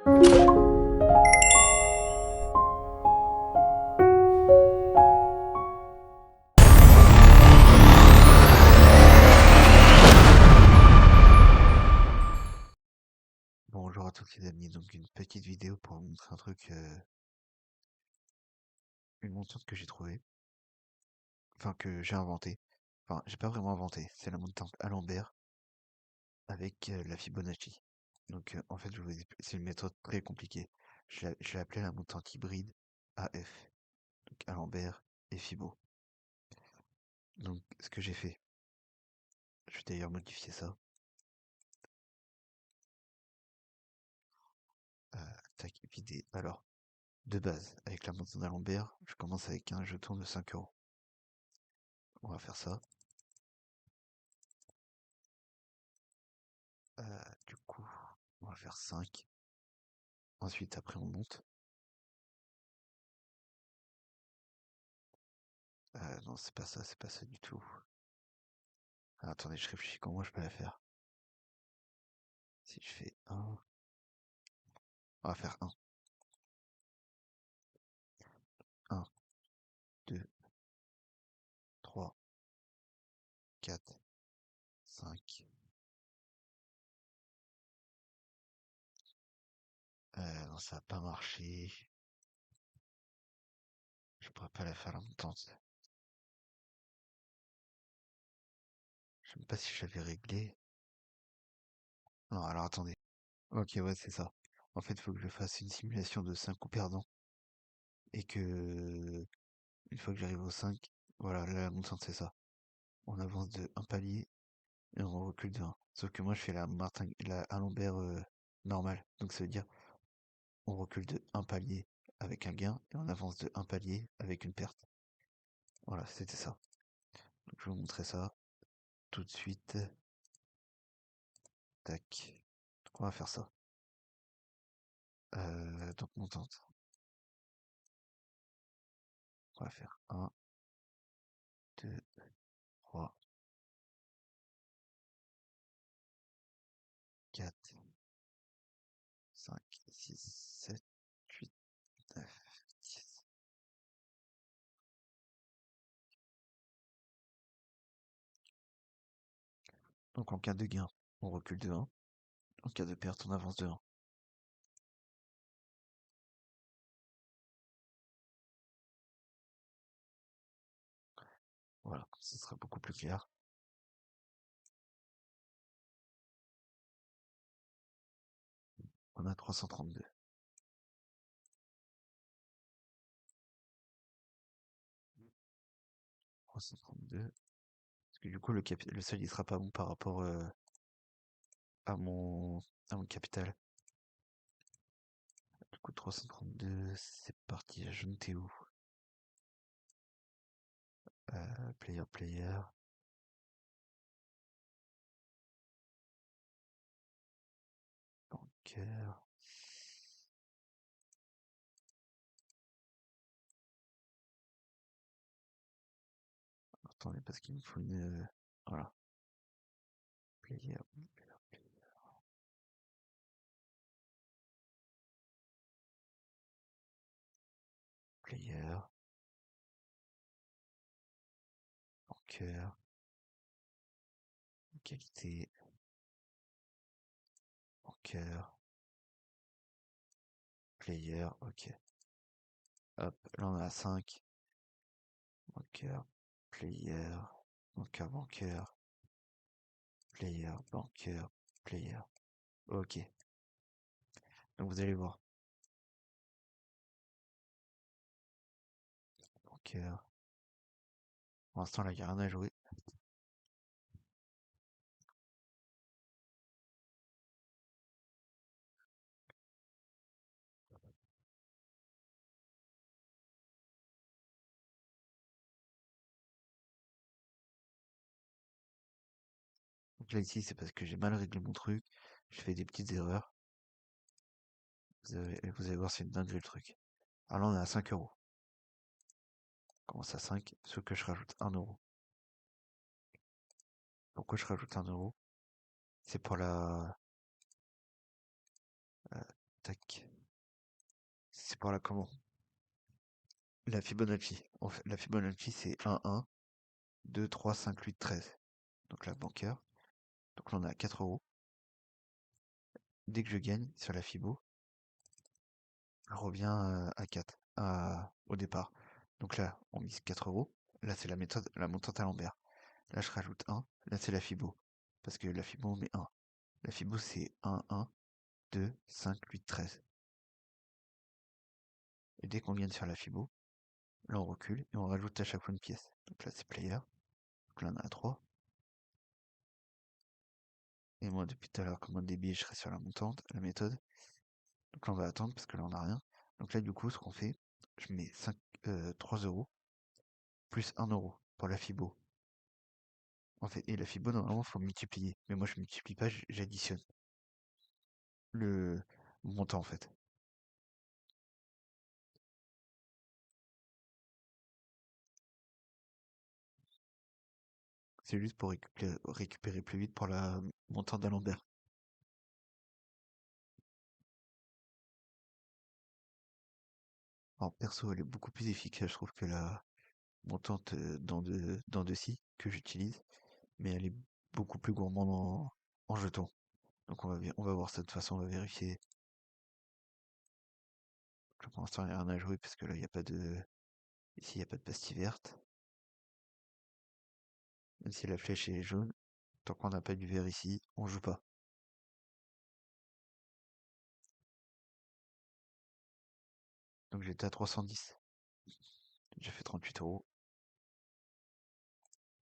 Bonjour à tous les amis, donc une petite vidéo pour vous montrer un truc, une montante que j'ai trouvée, enfin que j'ai inventé. Enfin, j'ai pas vraiment inventé, c'est la montante Alembert avec la Fibonacci. Donc en fait, c'est une méthode très compliquée. Je l'ai appelée la montante hybride AF, donc Alembert et Fibo. Donc ce que j'ai fait, je vais d'ailleurs modifier ça. Tac, vider. Alors, de base, avec la montante d'Alembert, je commence avec un jeton de 5 €. On va faire ça. Du coup, on va faire 5. Ensuite, après, on monte. Non, c'est pas ça du tout. Ah, attendez, je réfléchis comment je peux la faire. Si je fais 1, on va faire 1. 1, 2, 3, 4, 5. Non, ça va pas marcher. Je pourrais pas la faire longtemps. Je sais même pas si je l'avais réglé. Non, alors attendez. Ok, ouais, c'est ça. En fait, il faut que je fasse une simulation de 5 coups perdants. Et que, une fois que j'arrive au 5, voilà, là, la montante, c'est ça. On avance de un palier et on recule de 1. Sauf que moi, je fais la Alembert normale. Donc, ça veut dire, on recule de un palier avec un gain et on avance de un palier avec une perte. Voilà, c'était ça. Donc, je vais vous montrer ça tout de suite. Tac. Donc, on va faire ça. Donc, montante. On va faire 1, 2, 3, 4, 5, 6, 7, 8, 9, 10. Donc, en cas de gain, on recule de 1. En cas de perte, on avance de 1. Voilà, ce sera beaucoup plus clair. On a 332. 332. Parce que du coup, le sol, il sera pas bon par rapport à mon, à mon capital. Du coup, 332, c'est parti. Ajouter où? Player. Bancaire. Attendez, parce qu'il me faut une. Voilà. Player. Player. Bancaire. Qualité. Bancaire. Player. Ok. Hop, là on a 5. Bancaire. Player. Bancaire. Player. Bancaire. Player. Ok. Donc vous allez voir. Bancaire. Pour l'instant, là, il n'y a rien à jouer. Donc là, ici, c'est parce que j'ai mal réglé mon truc. Je fais des petites erreurs. Vous allez voir, c'est une dinguerie le truc. Alors là, on est à 5 €. On commence à 5, sauf que je rajoute 1 €. Pourquoi je rajoute 1 €? C'est pour la... tac. C'est par là comment? La Fibonacci. La Fibonacci, c'est 1, 1, 2, 3, 5, 8, 13. Donc là, bancaire. Donc là, on est à 4 euros. Dès que je gagne sur la Fibo, je reviens à 4 au départ. Donc là, on mise 4 euros. Là, c'est la méthode, la montante à l'envers. Là, je rajoute 1. Là, c'est la Fibo. Parce que la Fibo, on met 1. La Fibo, c'est 1, 1, 2, 5, 8, 13. Et dès qu'on gagne sur la Fibo, là, on recule et on rajoute à chaque fois une pièce. Donc là, c'est player. Donc là, on a 3. Et moi, depuis tout à l'heure, comme un débile, je serai sur la montante, la méthode. Donc là, on va attendre parce que là, on n'a rien. Donc là, du coup, ce qu'on fait, je mets 3 euros plus 1 euro pour la Fibo. En fait, et la Fibo, normalement, faut multiplier. Mais moi, je multiplie pas, j'additionne le montant, en fait. C'est juste pour récupérer plus vite pour la montante d'Alembert. En perso, elle est beaucoup plus efficace, je trouve, que la montante dans de scie que j'utilise. Mais elle est beaucoup plus gourmande en jetons. Donc on va voir ça de toute façon, on va vérifier. Là, pour l'instant, il n'y a rien à jouer parce que là, il n'y a pas de. Ici, il n'y a pas de pastille verte. Même si la flèche est jaune, tant qu'on n'a pas du vert ici, on joue pas. Donc j'étais à 310. J'ai fait 38 euros.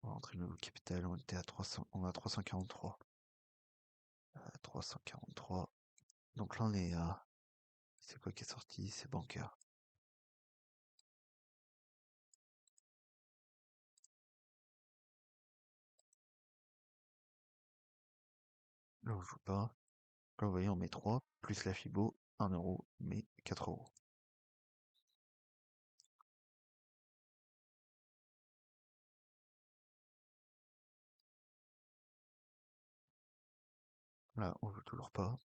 On va rentrer le nouveau capital, on était à 300, on a 343. 343. Donc là, on est à. C'est quoi qui est sorti? C'est bancaire. Là, on joue pas. Là, vous voyez, on met 3, plus la Fibo, 1 euro, mais 4 euros. Là, on joue toujours pas.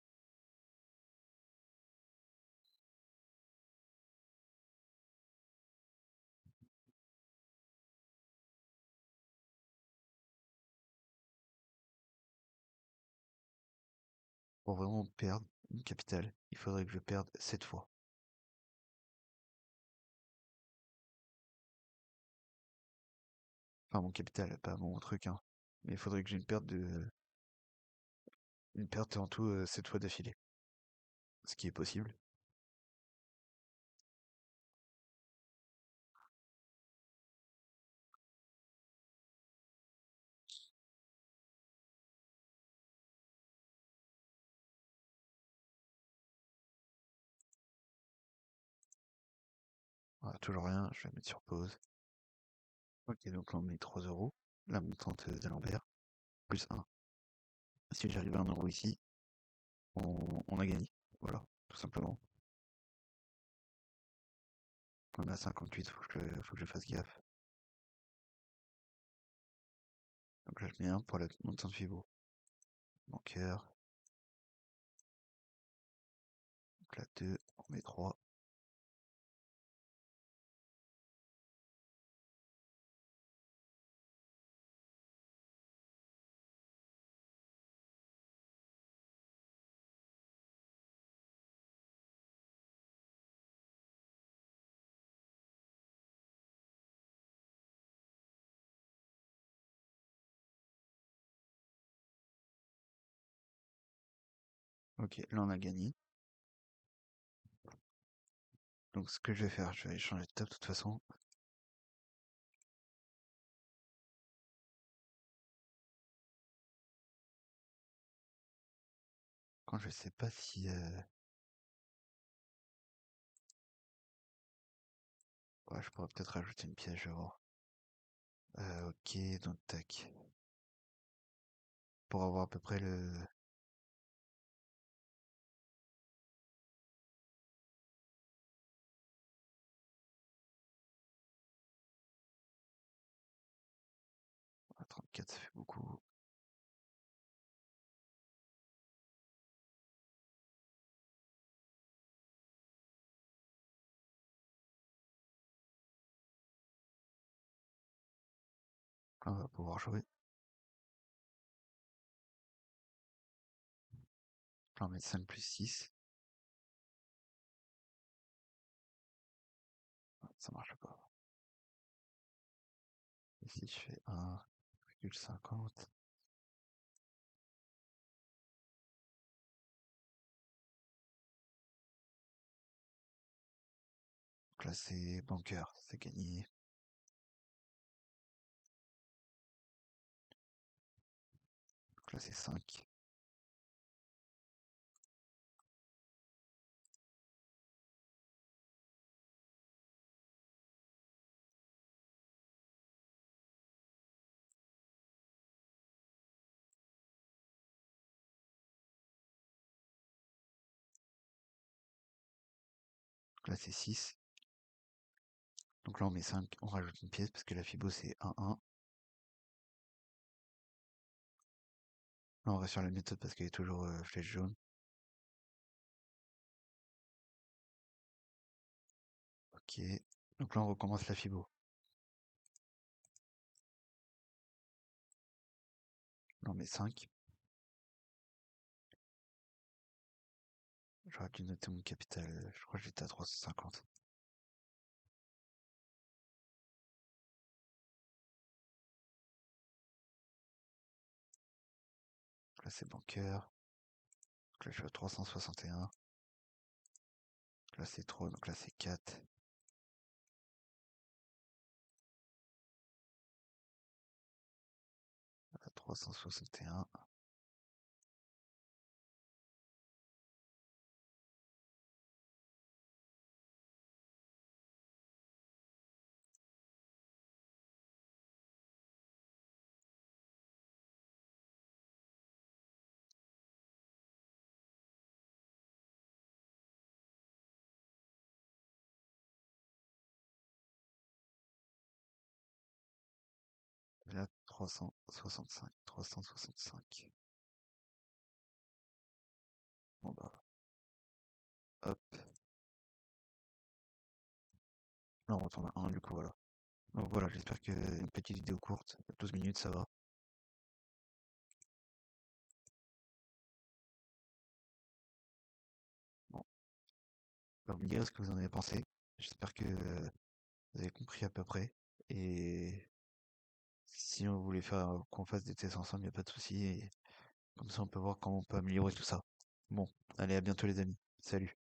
Pour vraiment perdre une capitale, il faudrait que je perde 7 fois. Enfin, mon capital, pas mon truc, hein. Mais il faudrait que j'ai une perte en tout 7 fois d'affilée. Ce qui est possible. Voilà, toujours rien, je vais mettre sur pause. Ok, donc là on met 3 euros. La montante d'Alembert, plus 1. Si j'arrive à 1 euro ici, on a gagné. Voilà, tout simplement. On a 58, faut que je fasse gaffe. Donc là je mets 1 pour la montante Fibo. Bancaire. Donc là 2, on met 3. Ok, là on a gagné. Donc ce que je vais faire, je vais changer de table de toute façon. Quand je sais pas si... Ouais, je pourrais peut-être rajouter une pièce, je vais voir. Ok, donc tac. Pour avoir à peu près le... 34, ça fait beaucoup. On va pouvoir jouer. On va mettre 5 plus 6. Ça marche pas. Ici, je fais 1,50. Donc là, c'est banqueur, c'est gagné. Donc là, c'est 5. Donc là, c'est 6. Donc là, on met 5, on rajoute une pièce parce que la fibo, c'est 1-1. Là, on va sur la méthode parce qu'elle est toujours flèche jaune. Ok. Donc là, on recommence la fibo. Là, on met 5. J'aurais dû noter mon capital. Je crois que j'étais à 350. Donc là, c'est banqueur. Donc là, je suis à 361. Là, c'est trop. Donc là, c'est 4. À 361. Et là, 365. 365. Bon bah, hop. Là, on retourne à 1 du coup, voilà. Donc voilà, j'espère que une petite vidéo courte, 12 minutes, ça va. Bon, bah, vous me direz ce que vous en avez pensé. J'espère que vous avez compris à peu près. Et si on voulait faire qu'on fasse des tests ensemble, il n'y a pas de souci. Et comme ça, on peut voir comment on peut améliorer tout ça. Bon, allez, à bientôt les amis. Salut.